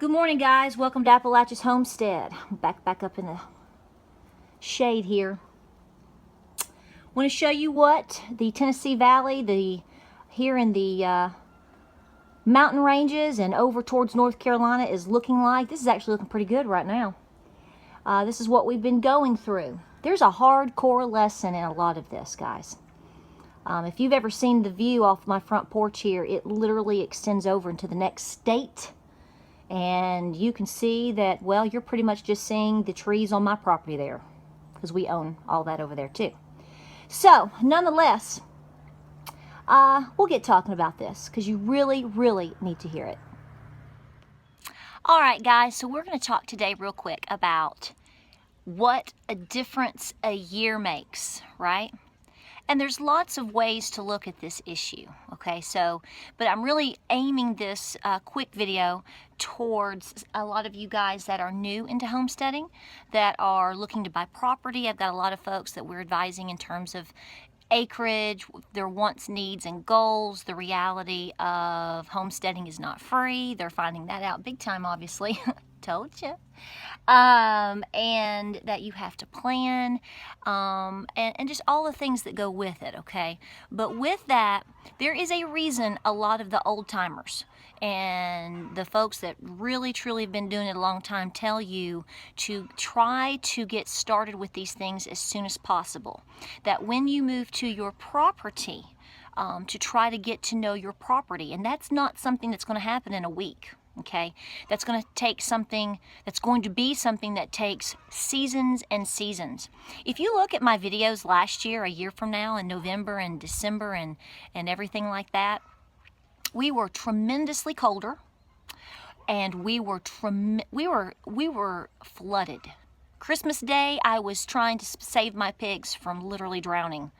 Good morning, guys. Welcome to Appalachia's Homestead. I'm back up in the shade here. Want to show you what the Tennessee Valley, here in the mountain ranges and over towards North Carolina is looking like. This is actually looking pretty good right now. This is what we've been going through. There's a hardcore lesson in a lot of this, guys. If you've ever seen the view off my front porch here, it literally extends over into the next state. And you can see that, well, you're pretty much just seeing the trees on my property there, because we own all that over there too. So, nonetheless, we'll get talking about this, because you really, really need to hear it. All right, guys, so we're going to talk today real quick about what a difference a year makes, right? And there's lots of ways to look at this issue, okay? So, but I'm really aiming this quick video towards a lot of you guys that are new into homesteading, that are looking to buy property. I've got a lot of folks that we're advising in terms of acreage, their wants, needs, and goals. The reality of homesteading is not free. They're finding that out big time, obviously. Told you. And that you have to plan, and just all the things that go with it, okay? But with that, there is a reason a lot of the old timers and the folks that really truly have been doing it a long time tell you to try to get started with these things as soon as possible. That when you move to your property, to try to get to know your property, and that's not something that's going to happen in a week. Okay, that's going to take something, that's going to be something that takes seasons and seasons. If you look at my videos last year, a year from now, in November and December and everything like that, we were tremendously colder, and we were flooded. Christmas Day, I was trying to save my pigs from literally drowning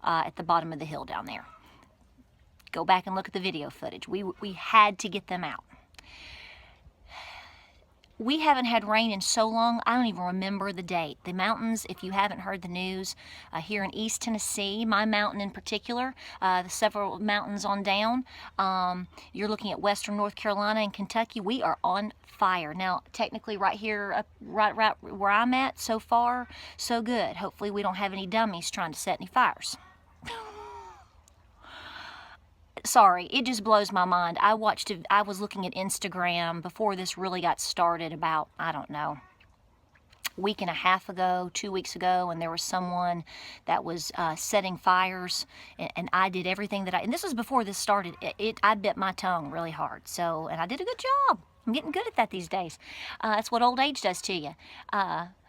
at the bottom of the hill down there. Go back and look at the video footage. We had to get them out. We haven't had rain in so long, I don't even remember the date. The mountains, if you haven't heard the news, here in East Tennessee, my mountain in particular, the several mountains on down, you're looking at western North Carolina and Kentucky, we are on fire. Now, technically right here, right where I'm at, so far, so good. Hopefully we don't have any dummies trying to set any fires. Sorry, it just blows my mind. I was looking at Instagram before this really got started about, I don't know, a week and a half ago, 2 weeks ago, and there was someone that was setting fires, and I did everything that and this was before this started. I bit my tongue really hard, so, and I did a good job. I'm getting good at that these days. That's what old age does to you.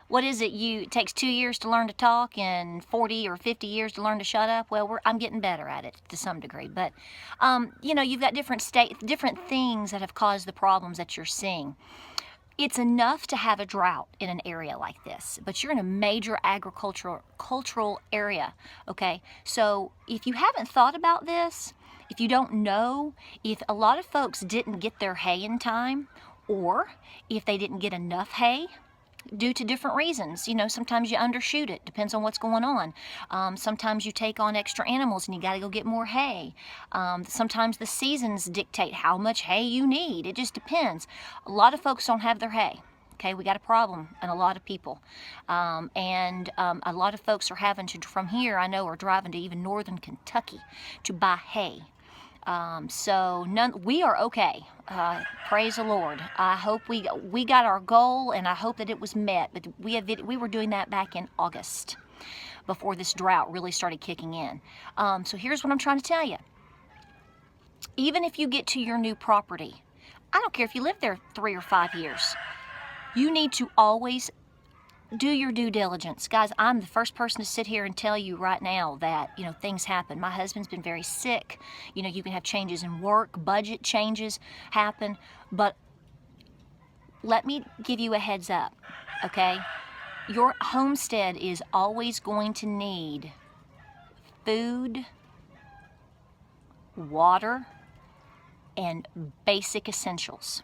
What is it? It takes 2 years to learn to talk and 40 or 50 years to learn to shut up. Well, I'm getting better at it to some degree. But, you know, you've got different things that have caused the problems that you're seeing. It's enough to have a drought in an area like this, but you're in a major cultural area, okay? So if you haven't thought about this, if you don't know, if a lot of folks didn't get their hay in time, or if they didn't get enough hay, due to different reasons. You know, sometimes you undershoot it, depends on what's going on. Sometimes you take on extra animals and you got to go get more hay. Sometimes the seasons dictate how much hay you need. It just depends. A lot of folks don't have their hay. Okay, we got a problem, and a lot of people. A lot of folks are having to, from here, I know, are driving to even northern Kentucky to buy hay. So we are okay. Praise the Lord. I hope we got our goal, and I hope that it was met. But we were doing that back in August, before this drought really started kicking in. So here's what I'm trying to tell you. Even if you get to your new property, I don't care if you live there 3 or 5 years, you need to always do your due diligence. Guys, I'm the first person to sit here and tell you right now that, you know, things happen. My husband's been very sick. You know, you can have changes in work, budget changes happen. But let me give you a heads up, okay? Your homestead is always going to need food, water, and basic essentials.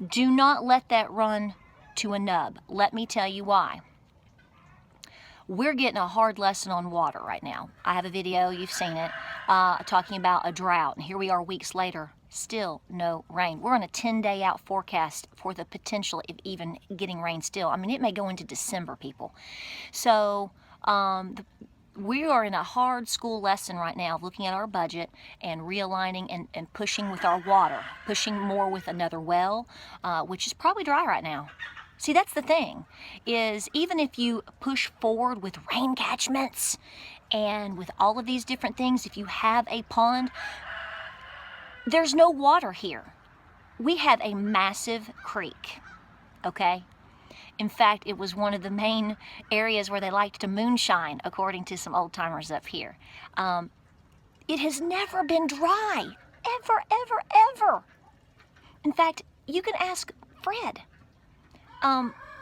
Do not let that run to a nub. Let me tell you why. We're getting a hard lesson on water right now. I have a video, you've seen it, talking about a drought. And here we are weeks later, still no rain. We're on a 10-day out forecast for the potential of even getting rain still. I mean, it may go into December, people. So we are in a hard school lesson right now, looking at our budget and realigning and pushing with our water, pushing more with another well, which is probably dry right now. See, that's the thing, is even if you push forward with rain catchments and with all of these different things, if you have a pond, there's no water here. We have a massive creek, okay? In fact, it was one of the main areas where they liked to moonshine, according to some old timers up here. It has never been dry, ever, ever, ever. In fact, you can ask Fred.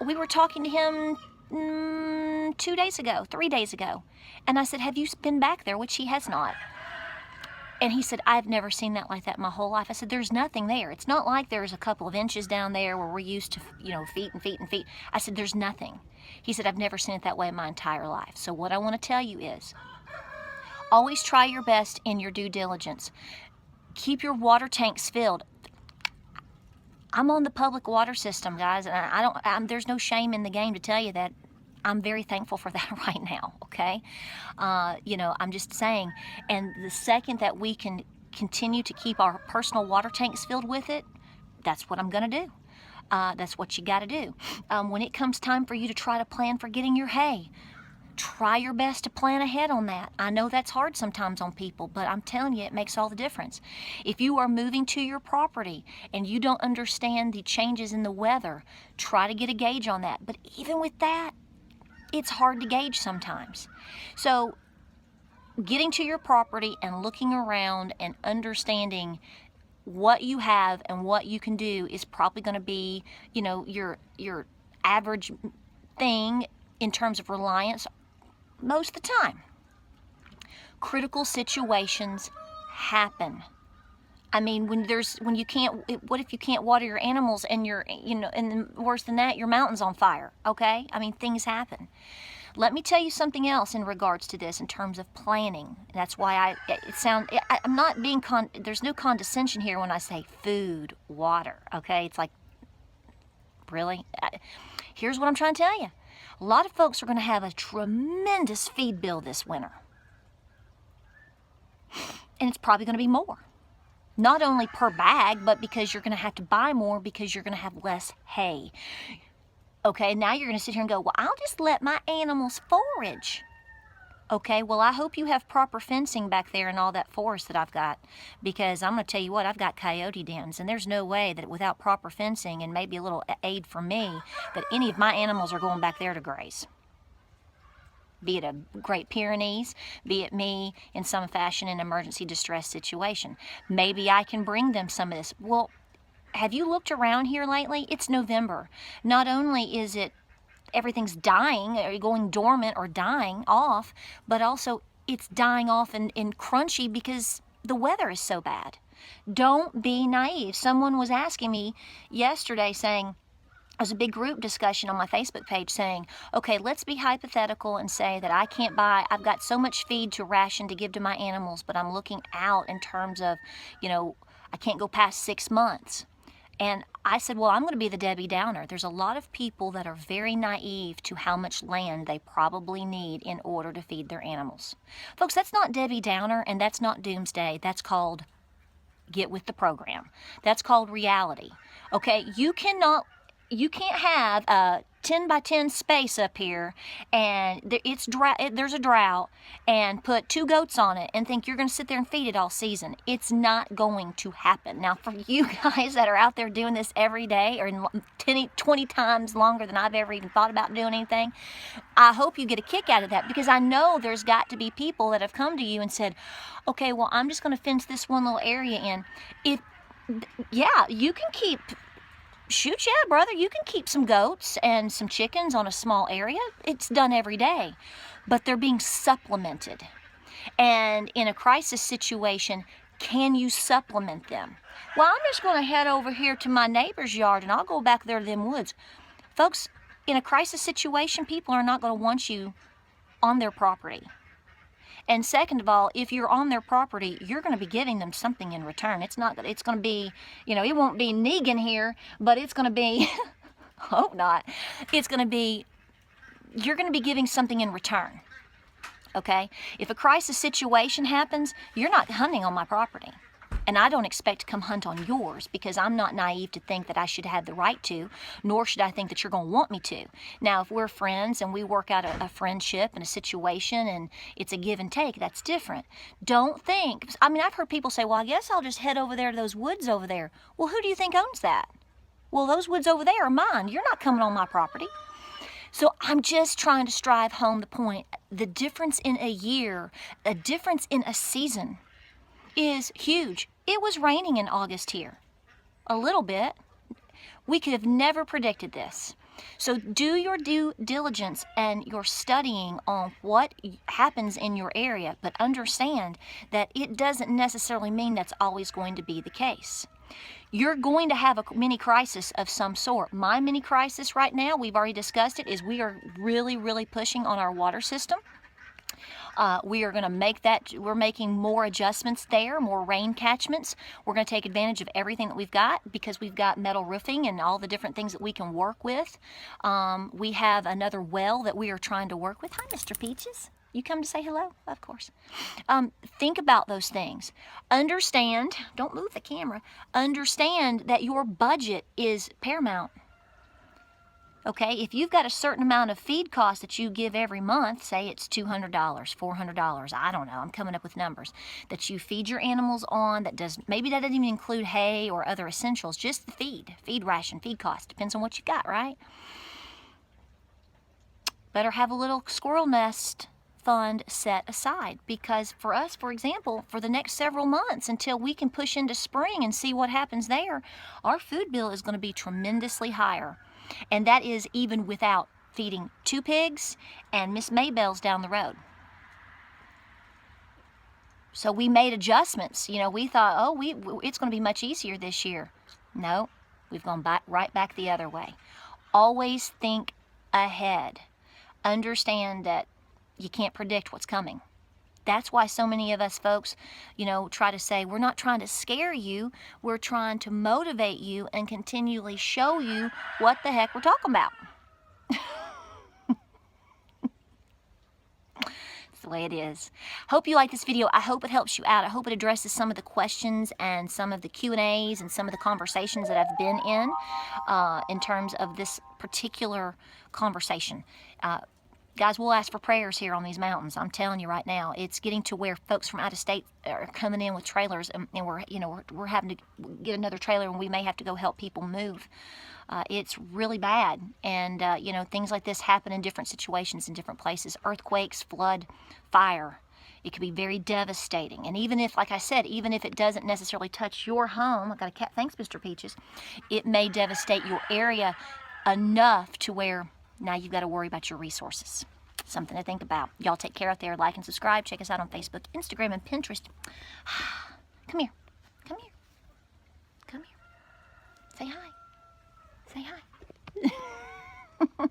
We were talking to him 3 days ago, and I said, have you been back there? Which he has not. And he said, I've never seen that like that my whole life. I said, there's nothing there. It's not like there's a couple of inches down there where we're used to, feet and feet and feet. I said, there's nothing. He said, I've never seen it that way in my entire life. So what I want to tell you is, always try your best in your due diligence. Keep your water tanks filled. I'm on the public water system, guys, and there's no shame in the game to tell you that. I'm very thankful for that right now, okay? I'm just saying, and the second that we can continue to keep our personal water tanks filled with it, that's what I'm gonna do. That's what you gotta do. When it comes time for you to try to plan for getting your hay, try your best to plan ahead on that. I know that's hard sometimes on people, but I'm telling you, it makes all the difference. If you are moving to your property and you don't understand the changes in the weather, try to get a gauge on that. But even with that, it's hard to gauge sometimes. So getting to your property and looking around and understanding what you have and what you can do is probably going to be, your average thing in terms of reliance most of the time. Critical situations happen. I mean, what if you can't water your animals and and worse than that, your mountain's on fire, okay? I mean, things happen. Let me tell you something else in regards to this in terms of planning. That's why I'm not being, there's no condescension here when I say food, water, okay? It's like, really? Here's what I'm trying to tell you. A lot of folks are going to have a tremendous feed bill this winter. And it's probably going to be more. Not only per bag, but because you're going to have to buy more because you're going to have less hay. Okay, now you're going to sit here and go, well, I'll just let my animals forage. Okay, well, I hope you have proper fencing back there and all that forest that I've got. Because I'm going to tell you what, I've got coyote dens, and there's no way that without proper fencing and maybe a little aid from me, that any of my animals are going back there to graze. Be it a Great Pyrenees, be it me in some fashion in an emergency distress situation. Maybe I can bring them some of this. Well, have you looked around here lately? It's November. Not only is it everything's dying, or going dormant or dying off, but also it's dying off and crunchy because the weather is so bad. Don't be naive. Someone was asking me yesterday saying, there was a big group discussion on my Facebook page saying, okay, let's be hypothetical and say that I've got so much feed to ration to give to my animals, but I'm looking out in terms of, I can't go past 6 months. And I said, well, I'm going to be the Debbie Downer. There's a lot of people that are very naive to how much land they probably need in order to feed their animals. Folks, that's not Debbie Downer, and that's not doomsday. That's called get with the program. That's called reality. Okay, you can't have a 10 by 10 space up here and there's a drought and put 2 goats on it and think you're going to sit there and feed it all season. It's not going to happen. Now, for you guys that are out there doing this every day or 20 times longer than I've ever even thought about doing anything, I hope you get a kick out of that, because I know there's got to be people that have come to you and said, okay, well, I'm just going to fence this one little area in. You can keep... Shoot, yeah, brother, you can keep some goats and some chickens on a small area. It's done every day. But they're being supplemented. And in a crisis situation, can you supplement them? Well, I'm just going to head over here to my neighbor's yard and I'll go back there to them woods. Folks, in a crisis situation, people are not going to want you on their property. And second of all, if you're on their property, you're going to be giving them something in return. It's not that it's going to be, it won't be Negan here, but it's going to be, hope not, it's going to be, you're going to be giving something in return. Okay? If a crisis situation happens, you're not hunting on my property. And I don't expect to come hunt on yours, because I'm not naive to think that I should have the right to, nor should I think that you're going to want me to. Now, if we're friends and we work out a friendship and a situation and it's a give and take, that's different. Don't think, I've heard people say, well, I guess I'll just head over there to those woods over there. Well, who do you think owns that? Well, those woods over there are mine. You're not coming on my property. So I'm just trying to drive home the point. The difference in a year, a difference in a season is huge. It was raining in August here. A little bit. We could have never predicted this. So do your due diligence and your studying on what happens in your area, but understand that it doesn't necessarily mean that's always going to be the case. You're going to have a mini crisis of some sort. My mini crisis right now, we've already discussed it, is we are really, really pushing on our water system. We are going to make that, we're making more adjustments there, more rain catchments. We're going to take advantage of everything that we've got, because we've got metal roofing and all the different things that we can work with. We have another well that we are trying to work with. Hi, Mr. Peaches. You come to say hello? Of course. Think about those things. Understand, don't move the camera, understand that your budget is paramount. Okay, if you've got a certain amount of feed cost that you give every month, say it's $200, $400, I don't know, I'm coming up with numbers, that you feed your animals on, maybe that doesn't even include hay or other essentials, just the feed ration, feed cost, depends on what you got, right? Better have a little squirrel nest fund set aside, because for us, for example, for the next several months until we can push into spring and see what happens there, our food bill is going to be tremendously higher. And that is even without feeding 2 pigs and Miss Maybell's down the road. So we made adjustments. We thought, it's going to be much easier this year. No, we've gone right back the other way. Always think ahead. Understand that you can't predict what's coming. That's why so many of us folks, try to say, we're not trying to scare you, we're trying to motivate you and continually show you what the heck we're talking about. It's the way it is. Hope you like this video. I hope it helps you out. I hope it addresses some of the questions and some of the Q&As and some of the conversations that I've been in terms of this particular conversation. Guys, we'll ask for prayers here on these mountains. I'm telling you right now, it's getting to where folks from out of state are coming in with trailers, and we're having to get another trailer, and we may have to go help people move. It's really bad, and things like this happen in different situations in different places. Earthquakes, flood, fire. It can be very devastating. And even if, like I said, even if it doesn't necessarily touch your home, I got a cat. Thanks, Mr. Peaches. It may devastate your area enough to where now you've got to worry about your resources. Something to think about. Y'all take care out there. Like and subscribe. Check us out on Facebook, Instagram, and Pinterest. Come here. Come here. Come here. Say hi. Say hi.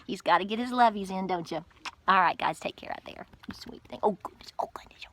He's got to get his lovies in, don't you? All right, guys. Take care out there. Sweet thing. Oh, goodness. Oh, goodness.